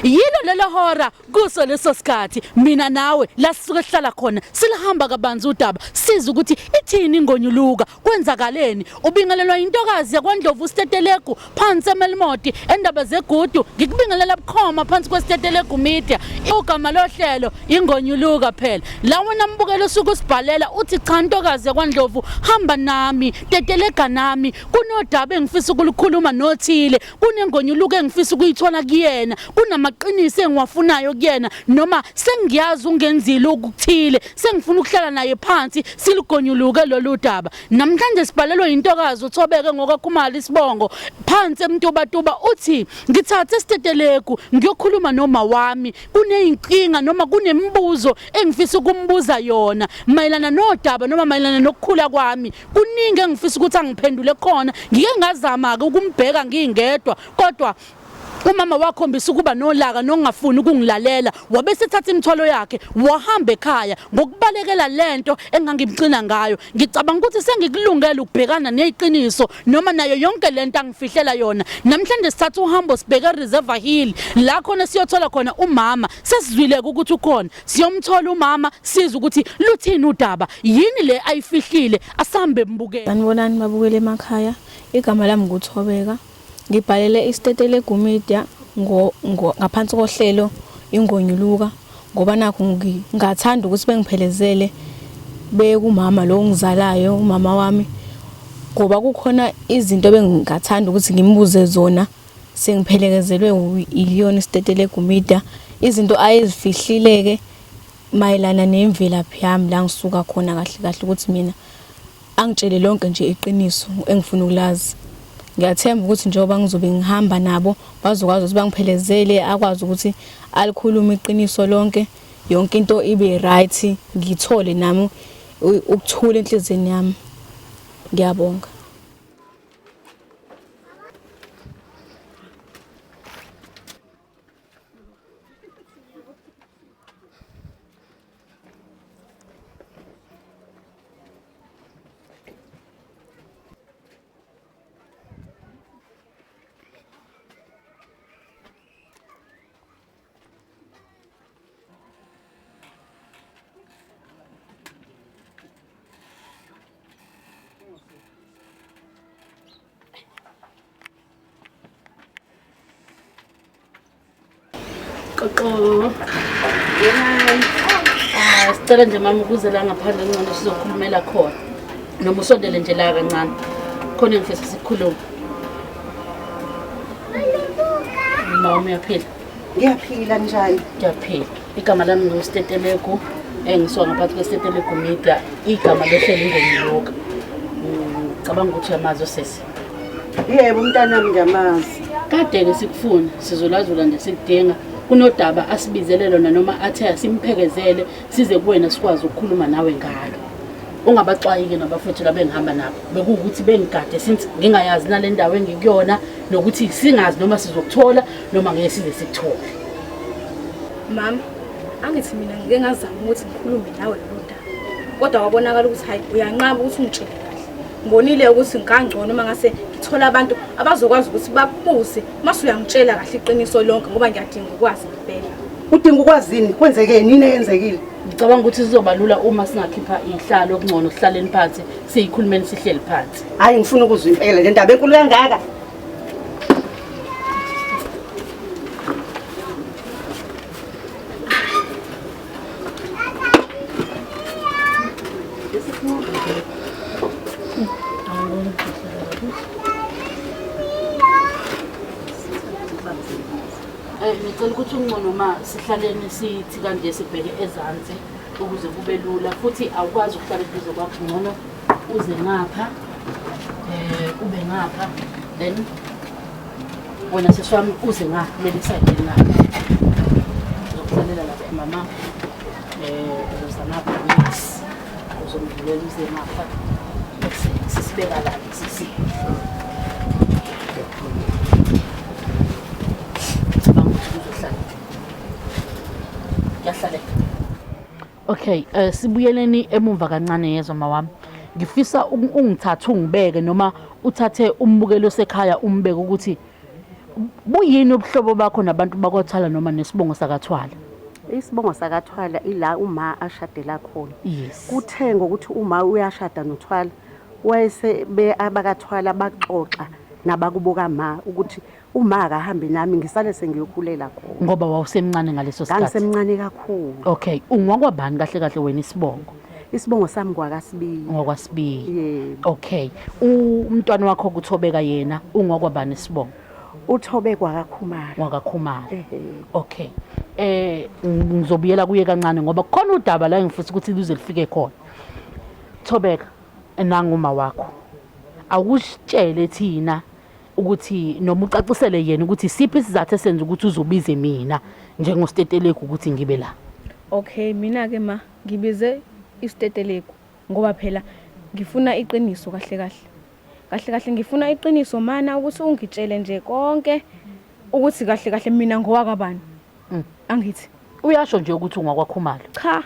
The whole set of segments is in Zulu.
yilo lelo hora kuso leso sikhathi mina nawe la sisuke sihlala khona silihamba kabanzi udaba siza ukuthi ithini ingonyuluka kwenzakaleni ubingelelwa intokazi yakwaNdlovu uStetelegu phansi eMelmoti endaba zegudu ngikubingelela bukhoma phansi kweStetelegu Media igama lohlelo ingonyuluka phela la wena mbukelo usuku usibhalela uthi cha ntokazi yakwaNdlovu hamba nami tetelega nami kunodaba engifisa ukulikhuluma nothile kunengonyuluka engifisa ukuyithola kuyena kunamaqiniso engiwafunayo kuyena noma sengiyazi ungenzile ukuthile sengifuna ukuhlala naye phansi siligonyuluke lolu daba namhlanje sibhalelwe intokazi uthobeke ngokwakhumala isibongo phansi emntubatuba uthi ngithathe iStetelegu ngiyokhuluma noma wami kuneyinkinga noma kunembuzo engifisa ukumbuza yona mayelana nodaba noma mayelana nokukhula kwami kuningi engifisa ukuthi angiphendule khona ngike ngazama ke ukumbheka ngingedwa kodwa umama wakhombisa ukuba nolaka nongafuni ukungilalela wabe sethatha imithwalo yakhe wahamba ekhaya ngokubalekela lento engangimcina ngayo ngicabanga ukuthi sengikulungela ukubhekana neziqiniso noma nayo yonke lento angifihlela yona namhlanje sithatha uhambo sibheke Reservoir Hill la khona siyothola khona umama sesizwileke ukuthi ukhona siyomthola umama siza ukuthi luthini udaba yini le ayifihlile asambe mbukele sanibonani mabukele emakhaya igama lami nguThobeka ngibhalele iStetelegu Media ngaphansi kohlelo ingonyuluka ngoba nakho ngingathanda ukuthi bengiphelezele bekumama lo ngizalayo umama wami ngoba kukhona izinto bengingathanda ukuthi ngimbuze zona sengiphelekezelwe iyona iStetelegu Media izinto ayezifihlileke mayelana nemvelaphi yami la ngisuka khona kahle kahle ukuthi mina angitshele lonke nje iqiniso engifuna ukulazi ngiyathemba ukuthi njengoba ngizobe ngihamba nabo bazokwazi ukuthi bangiphelezele akwazi ukuthi alikhuluma iqiniso lonke yonke into ibe right ngithole nami ukuthula enhlizweni yami ngiyabonga Qoqo yena sicela nje mama ukuze la ngaphandle ngcono sizokhulumela khona noma usondele nje la kancane khona engifisa sikhulume mama uyaphila ngiyaphila njani ngiyaphila igama lami nguStetelegu engiswa ngaphansi kweStetelegu Media igama lohlelo ingonyuluka cabanga ukuthi yamazo sesi yebo umntanami ngiyamazi kade ke sikufuna sizolazula nje sikudinga kunodaba asibizele lona noma athe asimphekezele size kuwena sikwazi ukukhuluma nawe ngalo ungabaxwayike nabafowethu labengihamba nabo bekuwukuthi bengigade since ngingayazi nale ndawo engikuyona nokuthi singazi noma sizokuthola noma ngeke size sikuthole mama angithi mina ngike ngazama ukuthi ngikhulume nawe lo daba kodwa wabonakala ukuthi hayi uyanqaba ukuthi ungitshele kahle ngibonile ukuthi ngikangcono noma ngase ngithola abantu abazokwazi ukuthi bakubuse mase uyangitshela kahle iqiniso lonke ngoba ngiyadinga ukwazi ngempela udinga ukwazini kwenzeke nini eyenzekile ngicabanga ukuthi sizoba lula uma singakhipha ihlalo okungcono sihlaleni phansi siyikhulumeni sihleli phansi hayi ngifuna ukuzwa impela le ndaba enkulu kangaka ngicela ukuthi ungcono ma sihlaleni sithi kanje sibheke ezansi ukuze kube lula futhi awukwazi ukuhlala eduze kwakho ngcono uze ngapha ube ngapha then wena seswami uze ngapha leli side ngapha uzokusalela lapha mama uzanapha mix uzomvulela uze ngapha sisibeka la sisi Okay, sibuyeleni emumva kancane yezwa mawami. Ngifisa ungithathe ungibeke noma uthathe umbukelo sekhaya umbeke ukuthi buyini ubuhlobo bakho nabantu bakwaThwala noma nesibongo sakaThwala? Isibongo sakaThwala ila uma ashadela khona. Yes. Kuthe ngokuthi uma uyashada noThwala wayese abakaThwala baxoxa nabakuboka ma ukuthi uma akahambe nami ngisale sengiyokhulela khona. Ngoba wawusemncane ngaleso sikhathi. Ngangisemncane kakhulu. Okay, ungakwabani kahle kahle wena isibongo? Isibongo sami kwaKasibiya. NgokwaSibiya. Yebo. Okay. Umntwana wakho kuThobeka yena ungakwabani isibongo? Uthobekwa kaKhumalo. NgwakaKhumalo. Ehe. Okay. Ngizobuyela kuye kancane ngoba khona udaba la engifisa ukuthi lize lifike khona. Thobeka nanguma wakho. Awusitshele thina ukuthi noma ucacisele yena ukuthi siphi isizathu esenza ukuthi uzobize mina njengositeteleko ukuthi ngibe la. Okay, mina ke ma ngibize isiteteleko ngoba phela ngifuna iqiniso kahle kahle. Kahle kahle ngifuna iqiniso mana ukuthi ungitshele nje konke ukuthi kahle kahle mina ngowakabani. Angithi Uyasho nje ukuthi ungakwaKhumalo. cha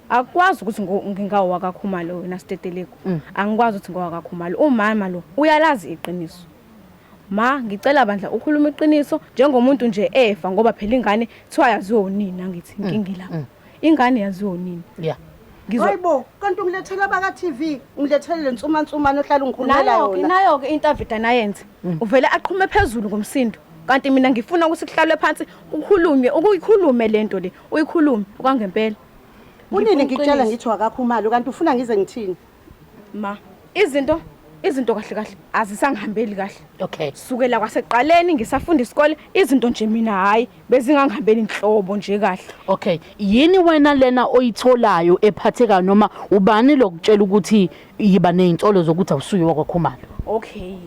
akwazi ukuthi ngingawakaKhumalo wena siteteleko. Angikwazi ukuthi ngowakaKhumalo. Umama lo uyalazi iqiniso. Ma ngicela bandla ukhuluma iqiniso njengomuntu nje efa ngoba phela ingane thiwa yaziwa unini angithi inkingi la. Ingane yaziwa unini. Yeah. Hayibo, kanti ungilethela baka TV, ungilethele lensumansumane ohlala ungikhulumela yona. Nayo ke interview nayenze. Uvele aqhume phezulu ngomsindo. Kanti mina ngifuna ukuthi kuhlalwe phansi ukukhulume, ukuyikhulume lento le. Uyikhulume okwangempela. Unini ngikutshela ngithi wakaKhumalo kanti ufuna ngize ngithini? Ma, izinto kahle kahle azisangihambeli kahle. Okay. Sukela kwaseqaleni ngisafunda isikole izinto nje mina hayi bezingangihambeli inhlobo nje kahle. Okay. Yini wena lena oyitholayo ephatheka noma ubani lokutshela ukuthi yiba nezintolo zokuthi awusuye wakwaKhumalo? Okay.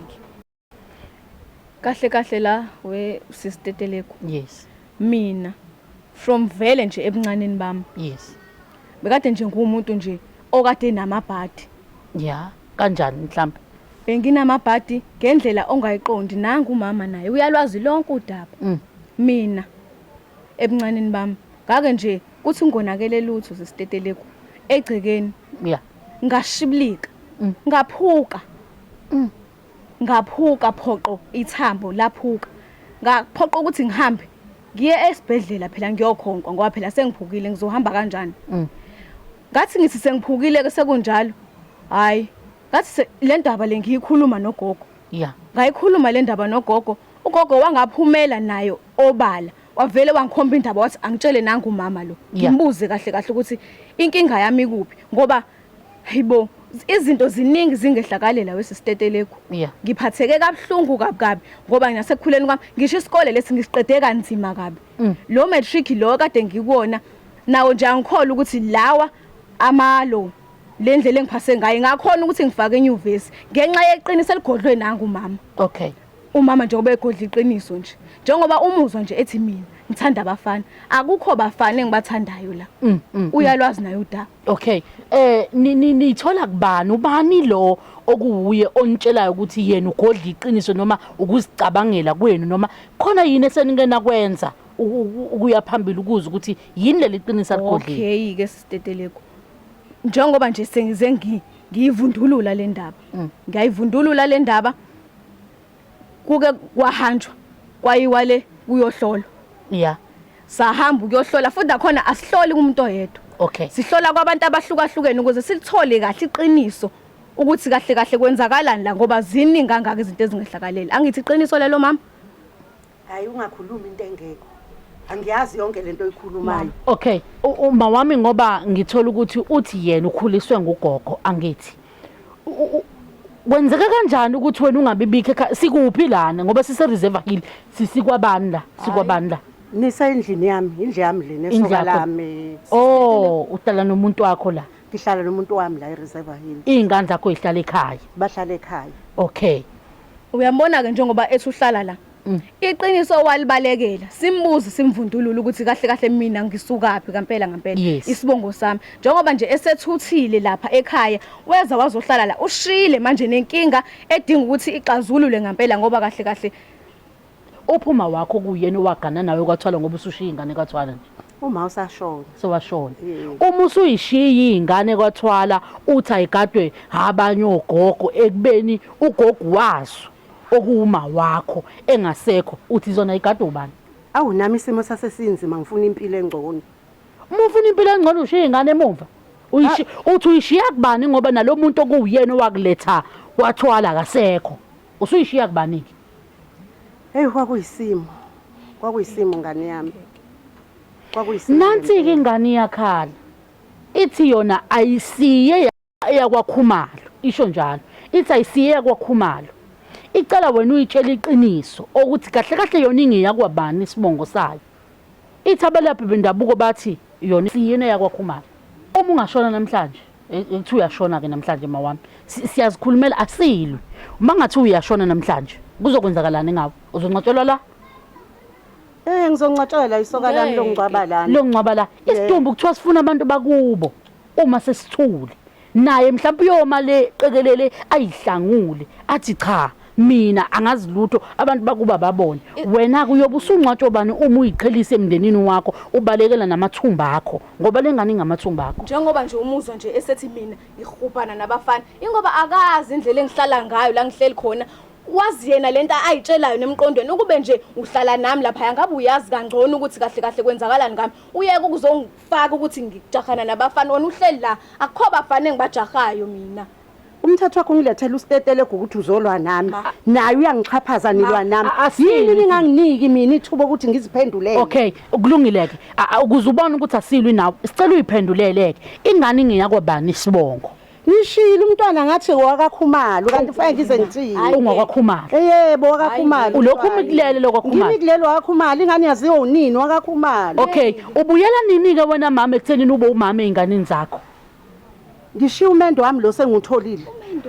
Kahle kahle la we sisiteteleko. Yes. Mina from vele nje ebuncaneni bami. Yes. Bekade nje ngumuntu nje okade namabhadi. Yeah. Kanjani mhlawumbe? Benginamabhadi ngendlela ongayiqondi nangu umama naye uyalwazi lonke udaba. Mina ebuncaneni bami ngake nje kuthi ngonakele lutho sisiteteleko egcekeni. Yeah. Ngashibilika. Ngaphuka. Ngaphuka phoqo ithambo laphuka. Ngaphoqa ukuthi ngihambe ngiye esibhedlela phela ngiyokhonkwa ngoba phela sengiphukile ngizohamba kanjani. Ngathi ngithi sengiphukile ke sekunjalo. Hayi ngathi le ndaba le ngiyikhuluma nogogo. Yeah. Ngayikhuluma le ndaba nogogo. Ugogo wangaphumela nayo obala. Wavele wangikhomba indaba wathi angitshele nangu umama lo. Ngimbuze kahle kahle ukuthi inkinga yami ikuphi ngoba hayibo izinto ziningi zingehlakalela wesisiteteleko. Yeah. Ngiphatheke kabuhlungu kabi ngoba nginasekukhuleni kwami ngisho isikole lesi ngisiqede kanzima kabi. Lo matric lo kade ngikuwona nawo nje angikholwa ukuthi lawa amalo le ndlela engiphase ngayo ngakhona ukuthi ngifake enyuvesi ngenxa yeqiniso eligodlwe nangu umama. Okay. Umama nje ngoba egodla iqiniso nje njengoba umuzwa nje ethi mina ngithanda abafana akukho bafana engibathandayo la. Uyalwazi nayo udaba. Okay. Nithola kubani ubani lo okuwuye ontshelayo ukuthi yena ugodla iqiniso noma ukuzicabangela kwenu noma khona yini eseningena kwenza ukuya phambili ukuze ukuthi yini leli qiniso aligodlile? Okay ke sisiteteleko. Njengoba nje sengize ngiyivundulula le ndaba. Ngiyayivundulula le ndaba. Kuke kwahanjwa kwayiwa le kuyohlolwa. Yeah. Sahamba ukuyohlola futhi akhona asihloli kumuntu oyedwa. Okay. Sihlola kwabantu abahlukahlukene ukuze silithole kahle iqiniso ukuthi kahle kahle kwenzakalani la ngoba ziningi kangaka izinto ezingehlakaleli. Angithi iqiniso lelo mama? Hayi ungakhuluma into engekho. Angiyazi yonke lento oyikhulumayo. Okay. Uma wami ngoba ngithola ukuthi uthi yena ukhuliswe ngugogo angithi. Kwenzeka kanjani ukuthi wena ungabibikho ekhaya sikuphi lana ngoba sise reserve hill sikwabani la? Nisendlini yami, indlu yami le nesoka lami. Oh, uhlala nomuntu wakho la. Ngihlala nomuntu wami la ereserve hill. Izingane zakho zihlala ekhaya. Bahlala ekhaya. Okay. Uyambona ke njengoba ethi uhlala la. Iqiniso walibalekela simbuze simvundulula ukuthi kahle kahle mina ngisukaphi kampela isibongo sami njengoba nje esethuthile lapha ekhaya weza wazohlala la ushile manje nenkinga edinga ukuthi ixazulule ngampela ngoba kahle kahle uphuma wakho kuyena wagana nawe kwaThwala ngoba usushiya ingane kaThwala nje. Uma usashona. Sewashona. Uma usuyishiya ingane kwaThwala uthi ayigadwe abanye ogogo ekubeni ugogo waso. okuma wakho engasekho uthi zona igada ubani? Awu nami isimo sasesinzima ngifuna impilo engcono. Uma ufuna impilo engcono ushiya ingane emuva. Uthi uyishiya kubani ngoba nalomuntu okuyena owakuletha wathwala akasekho. Usuyishiya kubani ke? Hey kwakuyisimo ngane yami. Kwakuyisimo. Nansi ke ingane yakhala. Ithi yona ayisiye yakwaKhumalo. Isho njalo. Ithi ayisiye yakwaKhumalo. Icela wena uyitshela iqiniso ukuthi kahle kahle yona ingeyakwabani isibongo sayo. Ithi abelaphi bendabuko bathi yona siyena yakwaKhumalo. Uma ungashona namhlanje, ethi uyashona ke namhlanje mawami. Siyazikhulumela asilwe. Uma ngathi uyashona namhlanje, kuzokwenzakalani ngawe? Uzonqatshelwa la? Ngizongcatshela isoka lami longcwaba lana. Longcwaba la. Isidumbu kuthiwa sifuna abantu bakubo. Uma sesithule. Naye mhlawumbe uyoma le qekelele ayihlangule. Athi cha. Mina angazi lutho abantu bakuba babone wena kuyoba usungcwatsho bani uma uyiqhelisa emndenini wakho ubalekela namathumba akho ngoba lengane ingamathumba akho njengoba nje umuzwa nje esethi mina ngihubhana nabafana ingoba akazi indlela engihlala ngayo la ngihleli khona wazi yena lento ayitshelayo nemqondweni ukube nje uhlala nami lapha ngabe uyazi kangcono ukuthi kahle kahle kwenzakalani ngami uyeke ukuzongifaka ukuthi ngijahana nabafana wona uhleli la akukho bafana engibajahayo mina. Umthetho wakho ngilethela usitetele ukuthi uzolwa nami naye uyangichaphaza nilwa nami yini ninganginiki mina ithuba ukuthi ngiziphendulele. Okay ukulungileke ukuze ubone ukuthi asilwi nawe sicela uyiphenduleleke ingane ingeyakwabani isibongo. Ngishilo umntwana ngathi wakaKhumalo kanti fanele ngize ngithini ungakaKhumalo. Yebo wakaKhumalo. Ulokhu umikulele lokwaKhumalo. Ngimikulele wakaKhumalo ingane yaziwa unini wakaKhumalo. Okay ubuyela nini ke wena mama ekuthenini ube umama einganeni zakho? Ngishiya umendo wami lo sengutholile.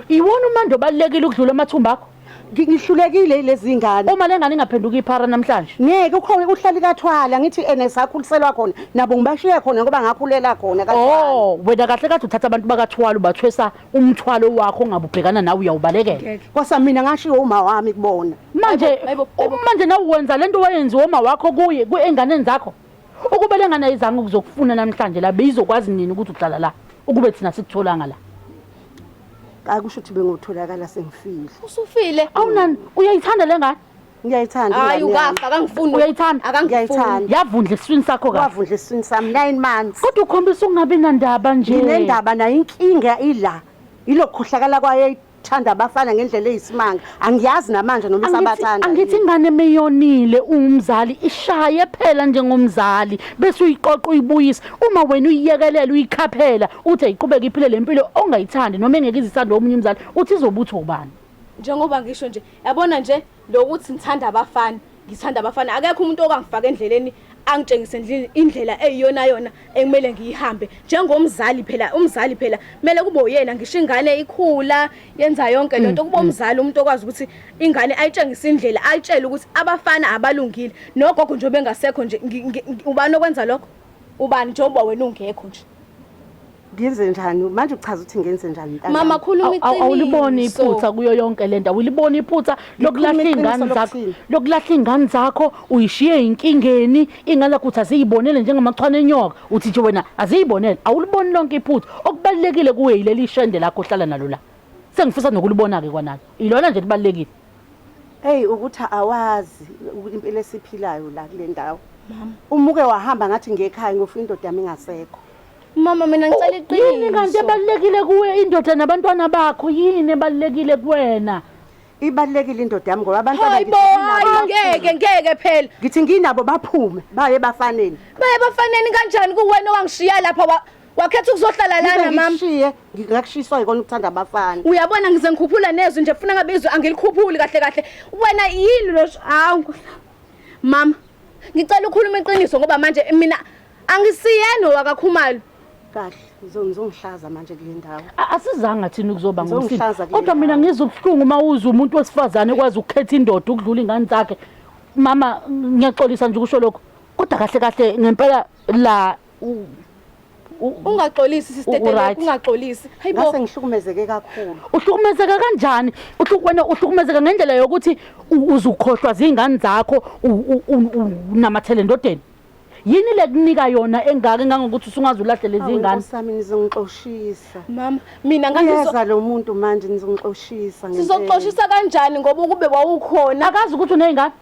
Iwona umando balekile ukudlula amathumba akho? Ngihlulekile lezi ngane. Uma lengane ingaphenduka iphara namhlanje. Ngeke ukhona uhlali kathwala ngithi enesakhuliselwa khona nabo ngibashiya khona ngoba ngakhulela khona kathwala. Oh wena kahle kahle uthatha abantu bakathwala ubathwesa umthwalo wakho ongabubhekana nawe uyawubalekela. Kwasa mina ngashiya uma wami kubona. Manje nawe wenza lento wayenziwa uma wakho kuye kuenganeni zakho. Ukube lengane ayizange ukuzokufuna namhlanje la bezizokwazi nini ukuthi uhlala la ukube thina sikutholanga la. Akusho ukuthi bengotholakala sengifile. Usufile? Awunani uyayithanda lengane? Ngiyayithanda ingane. Hayi ukafa akangifuni. Uyayithanda? Akangiyayithanda. Yavundla esiswini sakho kahle. Wavundla esiswini sami 9 months. Kodwa ukhombisa ungabi nandaba nje. Nginendaba nayo inkinga ila. Ilokukhohlakala kwaye thanda abafana ngendlela eyisimanga angiyazi namanje noma isabathanda. Angithi ingane emeyonile umzali ishaye phela njengomzali bese uyiqoqa uyibuyisa uma wena uyiyekelela uyikhaphela uthi ayiqhubeka iphile lempilo ongayithandi noma engeke izisanda omunye umzali uthi izobutho ubani njengoba ngisho nje yabona nje lokuthi ngithanda abafana ngithanda abafana akekho umuntu okangifaka endleleni angitshengise indlela eyiyona yona ekumele ngiyihambe njengomzali phela umzali phela kumele kube uyena ngisho ingane ikhula yenza yonke lento kuba umzali umuntu okwazi ukuthi ingane ayitshengise indlela ayitshela ukuthi abafana abalungile nogogo nje bengasekho nje ubani okwenza lokho ubani njengoba wena ungekho nje ngiyenze njani manje uchaza ukuthi ngenze njani ntana mama khuluma iqiniso awuliboni iphutha kuyo yonke lento awuliboni iphutha lokulahla ingane zakho lokulahla ingane zakho uyishiye inkingeni ingane zakho uthi aziyibonele njengamachwane enyoka uthi nje wena aziyibonele awuliboni lonke iphutha okubalekile kuwe yileli shende lakho ohlala nalo la sengifisa nokulibona ke kwanalo ilona nje libalekile hey ukuthi awazi impilo esiphilayo la kule ndawo mama umuke wahamba ngathi ngekhaya ngofuna indoda yami ingasekho mama mina ngicela iqiniso yini kanti ebalekile kuwe indoda nabantwana bakho yini ebalekile kuwena ibalekile indoda yami ngoba abantwana hayibo ngeke phela ngithi nginabo baphume baye bafaneni kanjani kuwena owangishiya lapha wakhetha ukuzohlala lana mama ngakushiswa ikona ukuthanda abafana uyabona ngize ngikhuphula nezwi nje ufuna ngabizwe angilikhuphuli kahle kahle wena yini lo hawu mama ngicela ukhuluma iqiniso ngoba manje mina angisiyena wakaKhumalo kahle ngizongihlaza manje kule ndawo asizanga thina ukuzoba ngumsini kodwa mina ngizokuhlunga uma uzwe umuntu wesifazane ekwazi ukukhetha indoda ukudlula ingane zakhe mama ngiyaxolisa nje ukusho lokho kodwa kahle kahle ngempela la ungaxolisi sisteteleke ungaxolisi hayibo ngase ngihlukumezeke kakhulu uhlukumezeka kanjani wena uhlukumezeka ngendlela yokuthi uzukhohlwa zingane zakho unamathele endodeni yini lekunika yona engaka engangokuthi usungaze ulahle lezi ngane? Sami nizongixoshisa. Mama, mina Ngiyeza lo muntu manje nizongixoshisa ngempela. sizoxoshisa kanjani ngoba ukube wawukhona? Akazi ukuthi uney'ngane?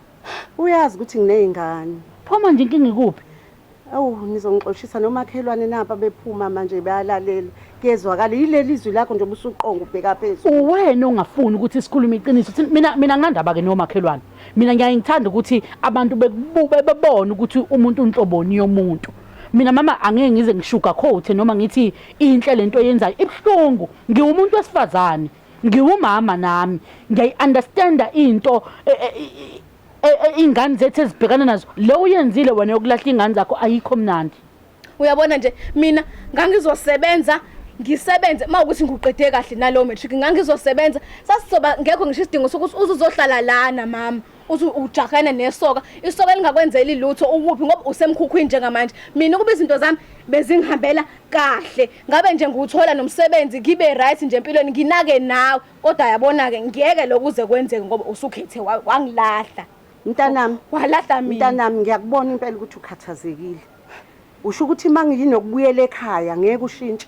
Uyazi ukuthi nginey'ngane. Pho manje inkinga ikuphi? Awu nizongixoshisa nomakhelwane napha bephuma manje bayalalela. Kezwakala yileli izwi lakho nje ubusuqonga ubheka phezulu. Uwena ongafuni ukuthi sikhulume iqiniso. Mina nginandaba-ke nomakhelwane. Mina ngiyayithanda ukuthi abantu bebone ukuthi umuntu unhloboni yomuntu. Mina mama angeke ngize ngishuka coat noma ngithi inhle lento yenzayo ibhlungu. Ngiwumuntu wesifazane, ngiwumama nami. Ngiyayi-understanda into ingane zethu ezibhekana nazo. Lo uyenzile wena yokulahla ingane zakho ayikho mnandi. Uyabona nje mina ngangizosebenza ngisebenze mawukuthi ngiqede kahle nalo matric ngangizosebenza sasizoba ngekho ngisho isidingo sokuthi uzohlala lana mama ujahana nesoka isoka lingakwenzeli lutho ukuphi ngoba usemkhukhwini njengamanje mina kuba izinto zami bezingihambela kahle ngabe nje nguthola nomsebenzi ngibe right nje empilweni nginake nawe kodwa yabona ke ngiyeke lokuze kwenzeke ngoba usukhethe wangilahla Mntanami, walahla mina mntanami ngiyakubona impela ukuthi ukhathazekile. Usho ukuthi mangiyinokubuyela ekhaya ngeke ushintshe.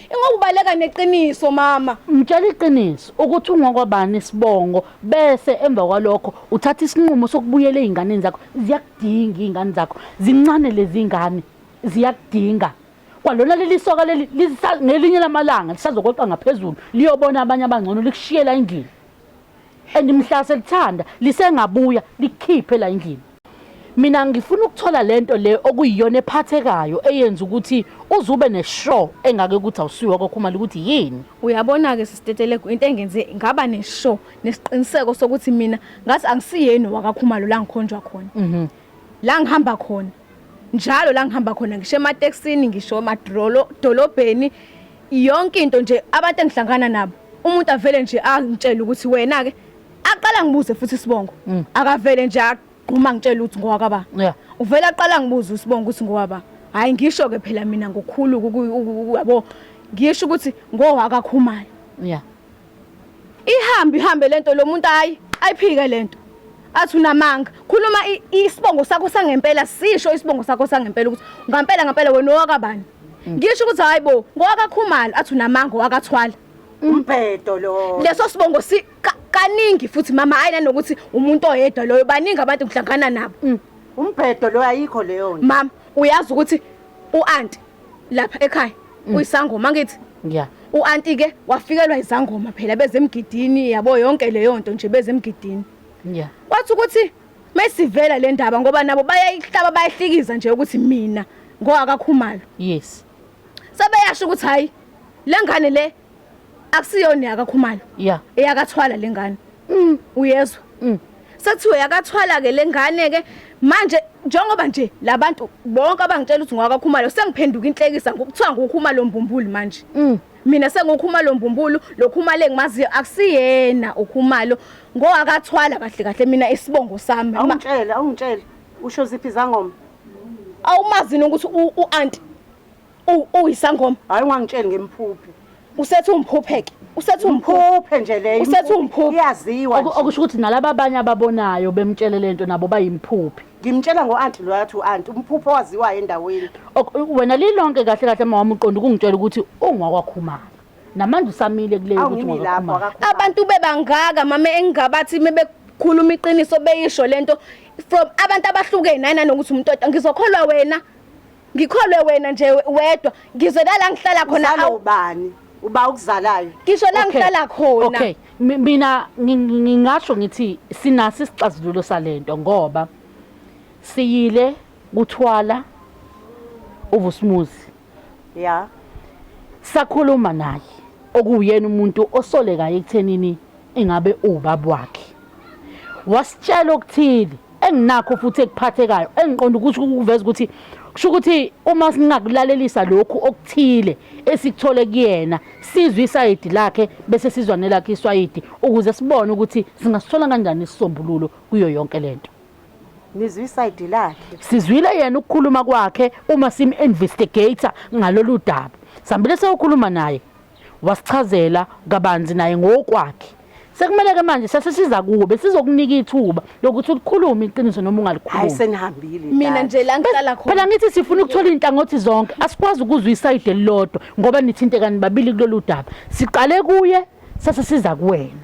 Ingoba ubaleka neqiniso mama. Mtshela iqiniso ukuthi ungokwabani isibongo bese emva kwalokho uthatha isinqumo sokubuyela einganeni zakho. Ziyakudinga izingane zakho. Zincane lezi ngane. Ziyakudinga. Kwalona leli soka leli ngelinye lamalanga lisazokweqa ngaphezulu liyobona abanye abangcono likushiyela endlini. Endimhla selithanda lisengabuya likhiphe la endlini. Mina ngifuna ukuthola lento le okuyiyona ephathekayo eyenza ukuthi uzube neshow engake ukuthi awusiwa kokhumala ukuthi yini. Uyabona ke sisitetele into engenze ngaba neshow nesiqiniseko sokuthi mina ngathi angisiyeni wakakhumalo la ngikhonjwa khona. La ngihamba khona. Njalo la ngihamba khona ngisho emateksini ngisho emadolobheni yonke into nje abantu engihlangana nabo umuntu avele nje angitshela ukuthi wena ke aqala ngibuze futhi isibongo akavele nje uma ngitshela ukuthi ngowakaba uvela aqala ngibuza usibonga ukuthi ngowaba hayi ngisho ke phela mina ngokhulu yabo ngisho ukuthi ngowakakhumala ihambe lento lo muntu ayiphike lento athi unamanga khuluma isibongo sakho sangempela sisho isibongo sakho sangempela ukuthi ngampela wena owakabani ngisho ukuthi hayibo ngowakakhumala athi unamanga wakathwala Umbhedo lo. Leso sibongo kaningi futhi mama ayina nokuthi umuntu oyedwa loyo baningi abantu kuhlangana nabo. Umbhedo lo ayikho leyo nto. Mama uyazi ukuthi uanti lapha ekhaya uyisangoma ngithi. Uanti ke wafikelwa izangoma phela bezemgidini yabo yonke leyo nto nje bezemgidini. Wathi ukuthi mesivela le ndaba ngoba nabo bayayihlaba bayahlikiza nje ukuthi mina ngowakakhumalo. Yes. Sebeyasho ukuthi hayi lengane le akusiyona yakakhumalo. Eyakathwala lengane. Uyezwa? Sethiwe yakathwala ke lengane ke manje njengoba nje labantu bonke abangitshela ukuthi ngwakakhumalo sengiphenduka inhlekisa ngokuthiwa ngokhumalo mbumbulu manje. Mina sengokhumalo mbumbulu lokhumalo engimaziyo akusiyena ukhumalo ngowakathwala kahle mina isibongo sami. Awungitshela usho ziphi izangoma? Awumazi ukuthi uanti uyisangoma. Hayi ungangitsheli ngempuphi. Usethi umphupheke. Usethi umphuphe nje leyo. Usethi umphuphe. Iyaziwa nje. Okusho ukuthi nalabo abanye ababonayo bemtshele lento nabo bayimphuphi. Ngimtshela ngoanti lo yathi uanti umphupho waziwa endaweni. Wena lilonke kahle mama uqonda ukungitshela ukuthi ungwakwakhumala. Namanje usamile kuleyo ukuthi ungwakwakhumala. Abantu bebangaka mama engabathi mebekhuluma iqiniso beyisho lento from abantu abahlukene nokuthi umuntu ngizokholwa wena. Ngikholwe wena nje wedwa ngizwela la ngihlala khona ubani uba ukuzalayo ngisho la ngihlala khona. Okay mina ngingasho ngithi sinasi isixazululo salento ngoba siyile kuthwala uVusumuzi sakhuluma naye okuyena umuntu osolekayo ekuthenini ingabe ubaba wakhe wasitshela ukuthini enginakho futhi ekuphathekayo engiqonda ukuthi ukuveza ukuthi kusho ukuthi uma singakulalelisa lokhu okuthile esikuthole kuyena sizwe isayidi lakhe bese sizwane lakhe iswayidi ukuze sibone ukuthi singasithola kanjani isisombululo kuyo yonke lento. Nizwe isayidi lakhe sizwile yena ukukhuluma kwakhe uma sim-investigator ngalolu daba sambile sewukhuluma naye wasichazela kabanzi naye ngokwakhe sekumele ke manje sasisiza kuwe besizokunika ithuba lokuthi ulikhulume iqiniso noma Hayi ungalikhulumi. senihambile. mina nje la ngihlala khona Phela ngithi sifuna ukuthola inhlangothi zonke asikwazi ukuzwa isayide elilodwa ngoba nithinte babili kulolu daba. Siqale kuye sasisiza kuwena.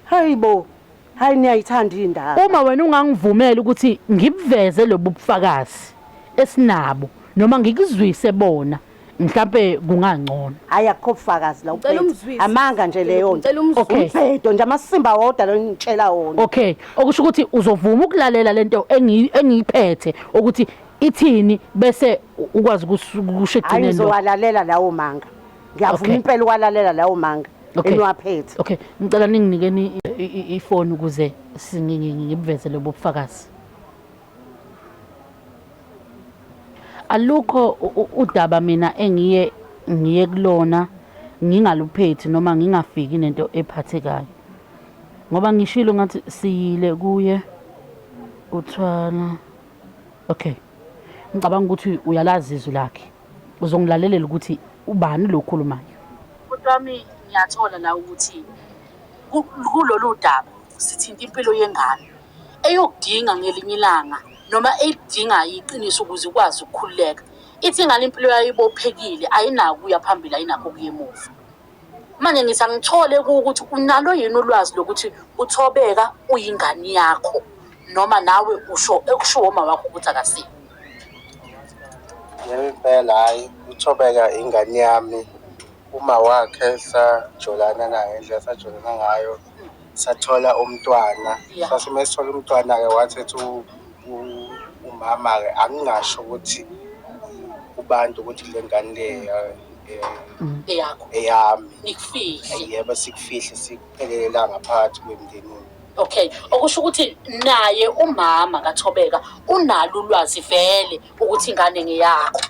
Hayibo. Hayi niyayithanda indaba. Uma wena ungangivumela ukuthi ngibuveze lobu bufakazi esinabo noma ngikuzwise bona mhlambe kungangcono. Hayi akukho bufakazi la Ngicela uphethe. umzwise. Amanga nje leyo nto. Ngicela umzwise. Okay. Umphedo nje amasimba wodwa lo ngitshela wona. Okay, okusho ukuthi uzovuma ukulalela lento engiyiphethe ukuthi ithini bese ukwazi Hayi ukushegcine lo. ngizowalalela lawo manga. Ngiyavuma Okay. impela ukwalalela lawo manga. Okay. Eniwaphethe. Okay, ngicela ninginikeni ifoni ukuze ngibuveze lobo bufakazi. Alukho udaba mina ngiye kulona ngingaluphethi noma ngingafiki nento ephathekayo. Ngoba ngishilo ngathi siyile kuye uthwala. Okay. Ngicabanga ukuthi uyalazi izwi lakhe. Uzongilalela ukuthi ubani lo khulumayo. Kodwami ngiyathola la ukuthi kulolu daba sithinta impilo yengane eyokudinga ngelinye ilanga noma eyidinga iqiniso ukuze ukwazi ukukhululeka. Ithi ingane impilo yayo ibophekile ayinako uya phambili ayinako kuya emuva. Manje ngithi angithole ukuthi unalo yini ulwazi lokuthi uThobeka uyingane yakho noma nawe ekusho uma wakho ukuthi akasiyo. Ngempela hayi uThobeka ingane yami. Uma wakhe sajolana naye ngendlela sajolana ngayo sathola umntwana. Sasime sithola umntwana ke wathi umama ke angingasho ukuthi kubantu ukuthi le ngane le Eyakho eyami. nikufihle. Yebo sikufihle sikuphelela ngaphakathi kwemndeni. Okay, okusho ukuthi naye umama kaThobeka unalo ulwazi vele ukuthi ingane ngeyakho.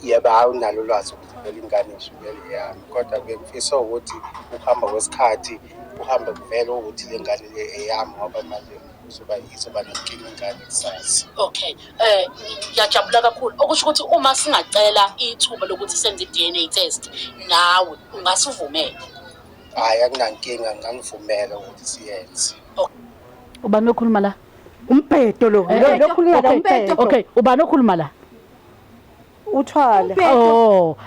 Yebo awunalo ulwazi ukuthi vele ingane ishukele yami kodwa ke ngifisa ukuthi ukuhamba kwesikhathi uhambe kuvele ukuthi le ngane le eyami ngoba manje izoba nenkinga ingane kusasa. Okay, ngiyajabula kakhulu. Okusho ukuthi uma singacela ithuba lokuthi senze i-DNA test nawe ungasivumela. Hayi akunankinga ngangivumela ukuthi siyenze. Ubani okhuluma la? Umphedo lo. Lo khuluma la umphedo. Okay, ubani okhuluma la? Uthwala. Oh,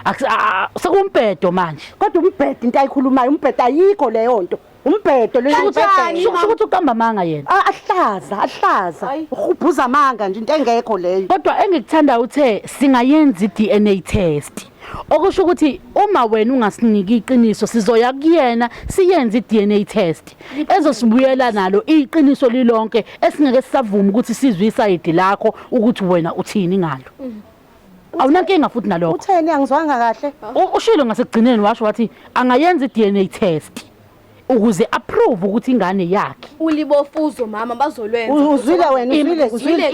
sekumphedo manje. Kodwa umbhedo into ayikhulumayo umbhedo ayikho leyo nto. Umbhedo lo Sho ukuthi uqamba manga yena. ahlaza. Uhubhuza amanga nje into engekho leyo. Kodwa engikuthanda uthe singayenza i-DNA test. Okusho ukuthi uma wena ungasiniki iqiniso sizoya kuyena siyenze i-DNA test ezosibuyela nalo iqiniso lilonke esingeke sisavuma ukuthi sizwe isayidi lakho ukuthi wena uthini ngalo. Awunankinga futhi nalokho. Utheni angizwanga kahle? Ushilo ngasekugcineni washo wathi angayenza i-DNA test ukuze approve ukuthi ingane yakhe. ulibofuzo mama bazolwenza Uzwile wena uzwile.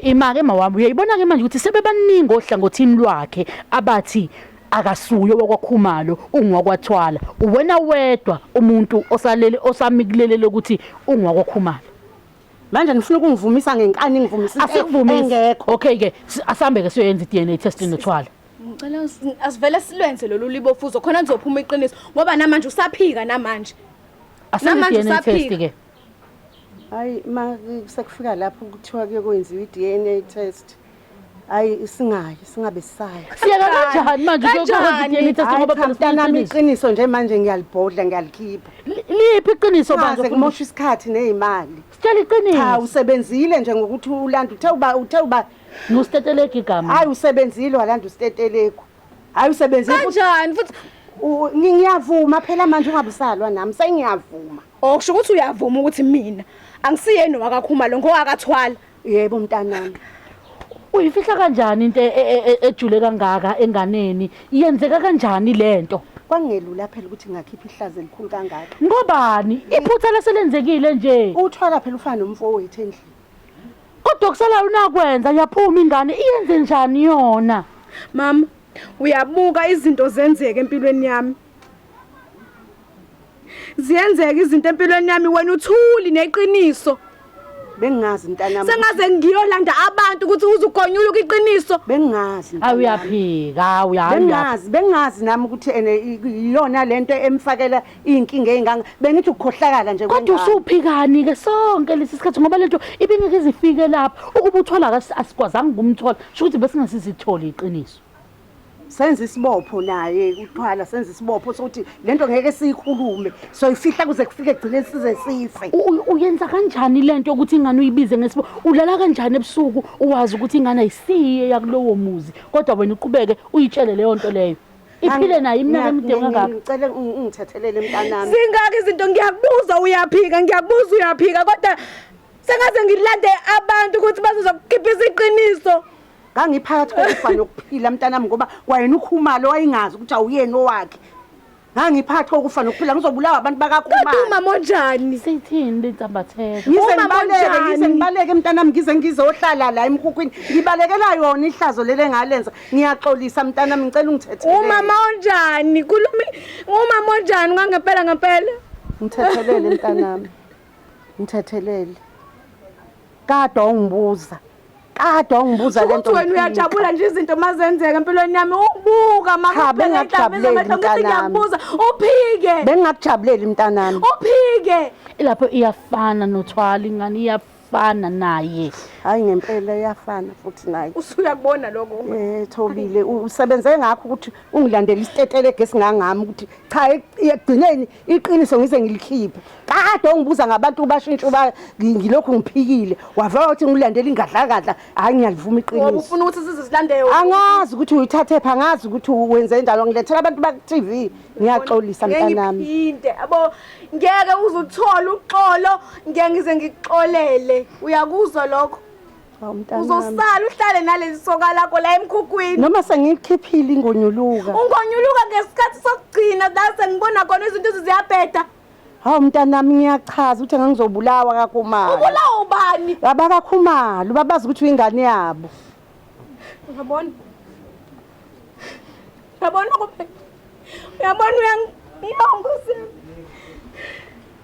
Imake mawami uyayibona ke manje ukuthi sebebaningi ohlangothini lwakhe abathi akasuyo wakwakhumalo ungwakwathwala uwena wedwa umuntu osamikulelele ukuthi ungwakwakhumalo. Manje ngifuna ukungivumisa ngenkani ngivumisa engekho. Okay ke asambe ke siyoyenza i-DNA test nothwala. ngicela asivele silwenze lolu libofuzo khona nizophuma iqiniso ngoba namanje usaphika namanje Asambe Namanje i-DNA test usaphika. ke. Hayi sekufika lapho kuthiwa kuye kwenziwa i-DNA test. Hayi singabe sisayo. Siyaka kanjani manje ukwenza i-DNA test ngoba phela mntanami iqiniso nje manje ngiyalibhodla ngiyalikhipha. liphi iqiniso Manje manje kumosha isikhathi nezimali. sitshela iqiniso. Cha usebenzile nje ngokuthi ulanda uthe uba Ngusteteleka igama. hayi usebenzile walanda usiteteleko. Hayi usebenzile kanjani futhi ngiyavuma phela manje ungabusalwa nami sengiyavuma. okusho ukuthi uyavuma ukuthi mina angisiyeni wakakhumalo ngowakathwala Yebo mntanami. Uyifihla kanjani into ejule kangaka enganeni? Iyenzeka kanjani lento? Kwangelula phela ukuthi ngakhipha ihlazo elikhulu kangaka. Ngobani? Iphutha leselenzekile nje. Uthwala phela ufana nomfowethu endlini. Kodwa kusala unakwenza yaphuma ingane iyenze njani yona? mama uyabuka izinto zenzeke empilweni yami ziyenzeka izinto empilweni yami wena uthuli neqiniso bengingazi mntanami. Sengaze ngiyolanda abantu ukuthi uzugonyuluka iqiniso. Bengingazi. Awuyaphika, Bengazi nami ukuthi iyona lento emfakela inkinga ezinganga. Bengithi ukukhohlakala nje kodwa usuphikani ke sonke lesi sikhathi ngoba lento ibingeke izifike lapha ukuba uthola asikwazanga ukumthola sho ukuthi bese ngasizithola iqiniso. Senza isibopho naye uthwala senza isibopho sokuthi lento ngeke siyikhulume soyifihla kuze kufike egcine size sife. Uyenza kanjani lento ukuthi ingane uyibize ngesibo ulala kanjani ebusuku uwazi ukuthi ingane ayisiye yakulowo muzi kodwa wena uqhubeke uyitshele leyo nto leyo iphile nayo imnaka emide kangaka. Ngicela ungithethelele mntanami. Singaki izinto ngiyakubuza uyaphika kodwa sengaze ngilande abantu ukuthi bazozokukhiphisa iqiniso. Ngangiphakathi kokufa nokuphila mntanami ngoba kwayena ukhumalo wayingazi ukuthi awuyena owakhe. Ngangiphakathi kokufa nokuphila ngizobulawa abantu bakakhumalo. Umama onjani? Sithini lentambatheka? Ngibaleke mntanami ngizohlala la emkhukwini. Ngibalekela yona ihlazo lele ngalenza. Ngiyaxolisa mntanami ngicela ungithethelele. Umama onjani? Umama onjani ngempela? Ngithethelele mntanami. Ngithethelele. Kade ungibuza lento. Wena uyajabula nje izinto mazenzeka empilweni yami ubuka Bengingakujabulela uphike. Bengingakujabuleli mntanami. Uphike. Lapho iyafana nothwala ingane iyafana naye. Hayi ngempela iyafana futhi naye. Usuyakubona lokho? Thobile usebenze ngakho ukuthi ungilandele isitetele egesi ngangami ukuthi cha egcineni iqiniso ngize ngilikhiphe. Kade ungibuza ngabantu bashintsha ngilokhu ngiphikile. Wavela ukuthi ngilandele ingadla hayi ngiyalivuma iqiniso. Ngoba ufuna ukuthi sizilandele. Angazi ukuthi uyithathe pha angazi ukuthi wenze njalo ngilethela abantu ba TV. Ngiyaxolisa mntanami. Ngiphinde yabo ngeke uzuthola uxolo ngeke ngize ngixolele. Uyakuzwa lokho? Uzosala uhlale nalezi soka lakho la emkhukwini. Noma sengikhiphile ingonyuluka. Ungonyuluka ngesikhathi sokugcina la sengibona khona izinto ziyabheda. Hawu mntanami ngiyachaza ukuthi ngangizobulawa kakhumalo. Ubulawa ubani? Abakakhumalo babazi ukuthi uyingane yabo. Uyabona? Uyabona uyangongosela.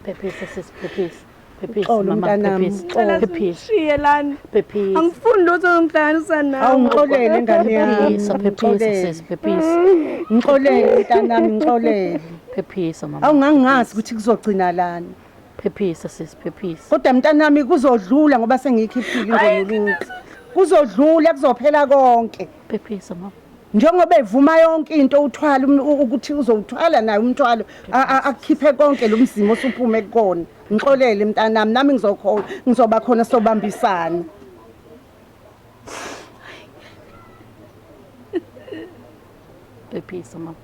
Phephisa sisiphephisa. Phephisa Xolo mama mntanami. phephisa. Shiye lana. Phephisa. Angifuni lutho ngihlanganisa nawe. Awungixolele ngane yami. Phephisa sisiphephisa. Ngixolele mntanami ngixolele. Phephisa mama. Awungangazi ukuthi kuzogcina lana. Phephisa sisiphephisa. Kodwa mntanami kuzodlula ngoba sengikhiphile ingonyuluka. Kuzodlula kuzophela konke. Phephisa mama. Njengoba evuma yonke into uthwala ukuthi uzowuthwala naye umthwalo akukhiphe konke lo mzimo osuphume kukona. Ngixolele mntanami nami ngizoba khona sobambisana. Phephisa mama.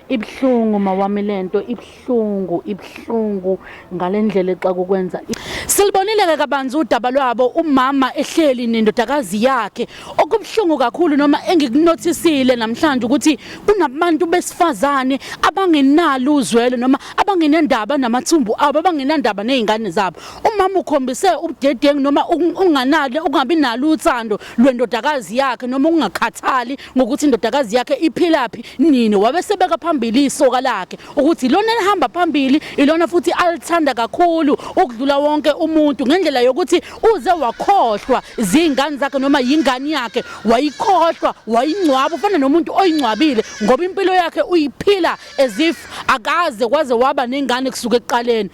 Ibhlungu mawami lento ibhlungu ngalendlela exa kukwenza. Silibonile ke kabanzi udaba lwabo umama ehleli nendodakazi yakhe okubhlungu kakhulu noma engikunotisile namhlanje ukuthi kunabantu besifazane abangenalo uzwelo noma abangenendaba namathumbu abo abangenandaba nezingane zabo. Umama ukhombise ubudedengu noma ungabi nalo uthando lwendodakazi yakhe noma ungakhathali ngokuthi indodakazi yakhe iphilaphi nini wabesebeka phambili isoka lakhe ukuthi lona elihamba phambili ilona futhi alithanda kakhulu ukudlula wonke umuntu ngendlela yokuthi uze wakhohlwa izingane zakhe noma yingane yakhe wayikhohlwa wayingcwaba ufana nomuntu oyingcwabile ngoba impilo yakhe uyiphila as if akaze kwaze waba nengane kusuka eqaleni.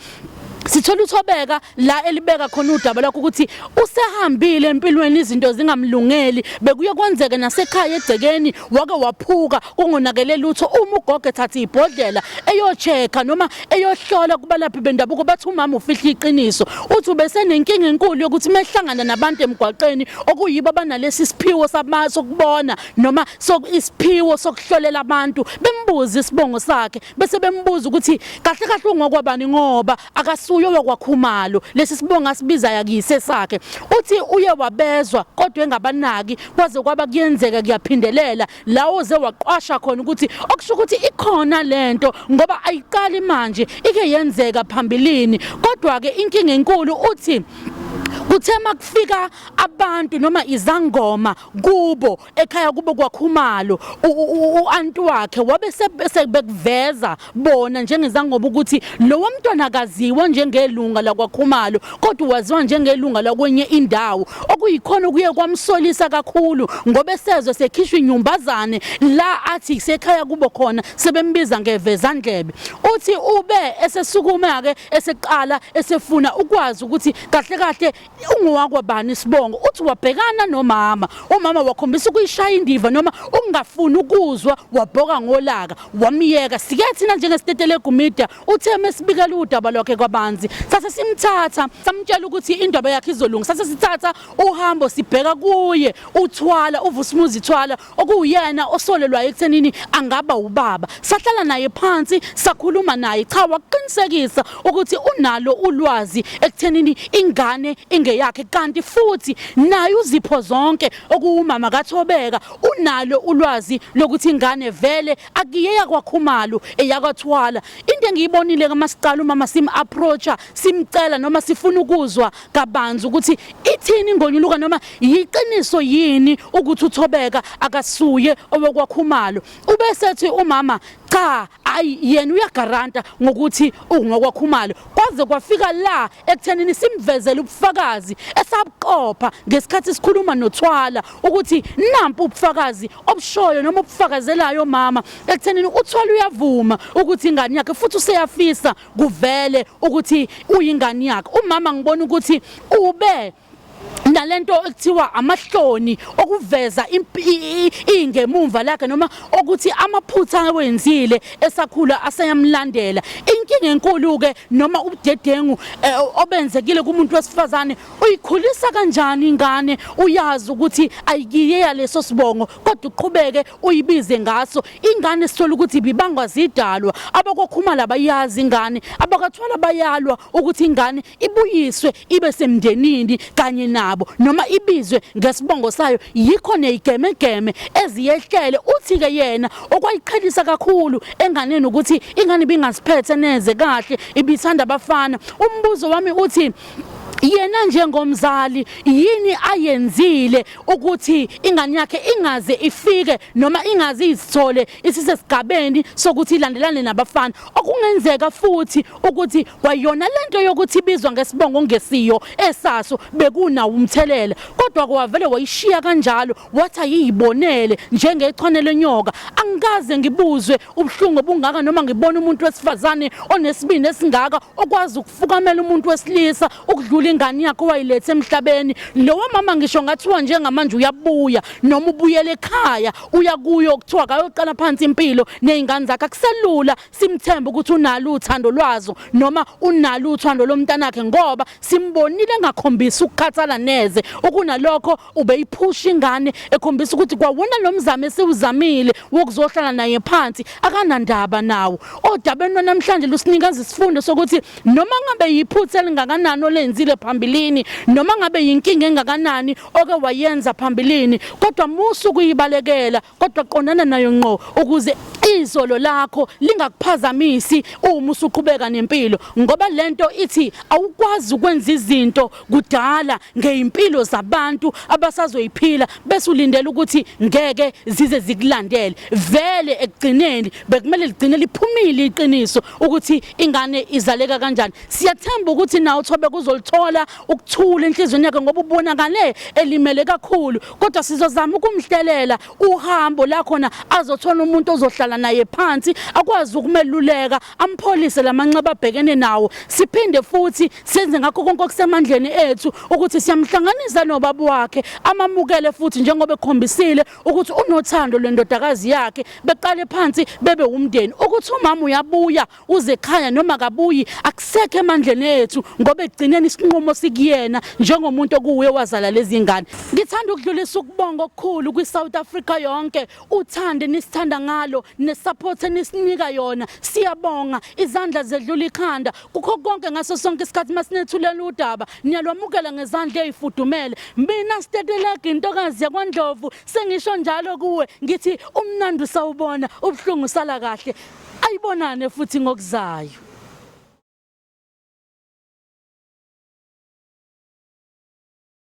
Sithola uthobeka la elibeka khona udaba lakho ukuthi usehambile empilweni izinto zingamlungeli bekuye kwenzeke nasekhaya egcekeni wake waphuka kungonakele lutho uma ugogo ethatha ibhodlela eyocheka noma eyohlola kubalaphi bendabuko bathi umama ufihla iqiniso uthi ubese nenkinga enkulu yokuthi mehlangana nabantu emgwaqeni okuyibo abanalesi siphiwo sokubona noma isiphiwo sokuhlolela abantu bembuza isibongo sakhe bese bembuza ukuthi kahle kahle ungokwabani ngoba akasuyo wakwakhumalo lesi sibonga sibiza yakise sakhe uthi uye wabezwa kodwa engabanaki kwaze kwaba kuyenzeka kuyaphindelela la uze waqwasha khona ukuthi okusho ukuthi ikhona lento ngoba ayiqali manje ike yenzeka phambilini kodwa ke inkinga enkulu uthi Kuthema kufika abantu noma izangoma kubo ekhaya kubo kwaKhumalo uanti wakhe wabe sebekuveza bona njengezangoma ukuthi lo womntwana akaziwa njengelunga lakwaKhumalo kodwa waziwa njengelunga lakwenye indawo okuyikhona kuye kwamsolisa kakhulu ngoba esezwe sekhishwa inyumbazane la athi sekhaya kubo khona sebembiza ngevezandlebe uthi ube esesukuma ke eseqala esefuna ukwazi ukuthi kahle kahle ungowakwabani isibongo uthi wabhekana nomama umama wakhombisa ukuyishaya indiva noma ungafuni ukuzwa wabhoka ngolaka wamiyeka sikethi njengestetele egumida uthe mesibikela udaba lwakhe kwabanzi sase simthatha samtshela ukuthi indaba yakhe izolunga sase sithatha uhambo sibheka kuye uthwala uVusumuzi Thwala okuyena osolelwa ekuthenini angaba ubaba sahlala naye phansi sakhuluma naye cha waqinisekisa ukuthi unalo ulwazi ekuthenini ingane ingeyakhe kanti futhi naye uzipho zonke okuwumama kaThobeka unalo ulwazi lokuthi ingane vele akiyeya kwaKhumalo eyakwaThwala into engiyibonile kamasiqala umama sim approacha simcela noma sifuna ukuzwa kabanzi ukuthi ithini ingonyuluka noma yiqiniso yini ukuthi uThobeka akasuye obekwaKhumalo ubesethi umama cha ayi yena uyagaranta ngokuthi ungokwaKhumalo kwaze kwafika la ekuthenini simvezele ubufakazi esabuqopha ngesikhathi sikhuluma noThwala ukuthi nampu ubufakazi obushoyo noma obufakazelayo mama ekuthenini uThwala uyavuma ukuthi ingane yakhe futhi useyafisa kuvele ukuthi uyingane yakhe umama ngibona ukuthi ube nalento ekuthiwa amahloni okuveza ingemumva lakhe noma ukuthi amaphutha awenzile esakhula aseyamlandela inkinga enkulu ke noma ubudedengu obenzekile kumuntu wesifazane uyikhulisa kanjani ingane uyazi ukuthi ayikiye leso sibongo kodwa uqhubeke uyibize ngaso ingane sithola ukuthi bibangwa zidalwa abakoKhumalo bayazi ingane abakaThwala bayalwa ukuthi ingane ibuyiswe ibe semndenini kanye nabo noma ibizwe ngesibongo sayo yikho neyigemegeme eziyehlele uthi ke yena okwayiqhelisa kakhulu enganeni ukuthi ingane bingasiphethe neze kahle ibithanda abafana umbuzo wami uthi yena njengomzali yini ayenzile ukuthi ingane yakhe ingaze ifike noma ingaze izithole isisesigabeni sokuthi ilandelane nabafana okungenzeka futhi ukuthi kwayona lento yokuthi ibizwa ngesibongo ngesiyo esaso bekuna umthelela kodwa kwavele wayishiya kanjalo wathi ayibonele njengechwane lenyoka angikaze ngibuzwe ubhlungu obungaka noma ngibona umuntu wesifazane onesibindi esingaka okwazi ukufukamela umuntu wesilisa ukudlula ingane yakhe wayilethe emhlabeni lo mama ngisho ngathiwa njengamanje uyabuya noma ubuyele ekhaya uya kuyo okuthiwa kayoqala phansi impilo nezingane zakhe akuselula simthemba ukuthi unalo uthando lwazo noma unalo uthando lomntanakhe ngoba simbonile engakhombisa ukukhathala neze okunalokho ubeyiphusha ingane ekhombisa ukuthi kwawona lo mzamo esiwuzamile wokuzohlala naye phansi akanandaba nawo odabeni namhlanje lusinikaza isifundo sokuthi noma ngabe yiphutha elingakanani olenzile phambilini noma ngabe yinkinga engakanani oke wayenza phambilini kodwa musu kuyibalekela kodwa qonana nayo ngqo ukuze izolo lakho lingakuphazamisi uma usuqhubeka nempilo ngoba lento ithi awukwazi ukwenza izinto kudala ngeimpilo zabantu abasazoyiphila bese ulindele ukuthi ngeke zize zikulandele vele ekugcineni bekumele ligcine liphumile iqiniso ukuthi ingane izaleka kanjani siyathemba ukuthi nawe uThobeka uzolithola ukuthula enhlizweni yakhe ngoba ubonakale elimele kakhulu kodwa sizozama ukumhlelela uhambo la khona azothola umuntu ozohlala naye phansi akwazi ukumeluleka ampholise lamanxeba abhekene nawo siphinde futhi senze ngakho konke okusemandleni ethu ukuthi siyamhlanganisa nobaba wakhe amamukele futhi njengoba ekhombisile ukuthi unothando lwendodakazi yakhe beqale phansi bebe umndeni ukuthi umama uyabuya uze ekhaya noma kabuyi akusekho emandleni ethu ngoba egcineni isinqumo sikuyena njengomuntu okuwe wazala lezi ngane ngithanda ukudlulisa ukubonga okukhulu kwiSouth Africa yonke uthande nisithanda ngalo nesupport enisinika yona siyabonga izandla zedlula ikhanda kukho konke ngaso sonke isikhathi masinethulela udaba niyalwamukela ngezandla ezifudumele mina Siteteleka intokazi yakwaNdlovu sengisho njalo kuwe ngithi umnandi sawubona ubhlungu sala kahle ayibonane futhi ngokuzayo.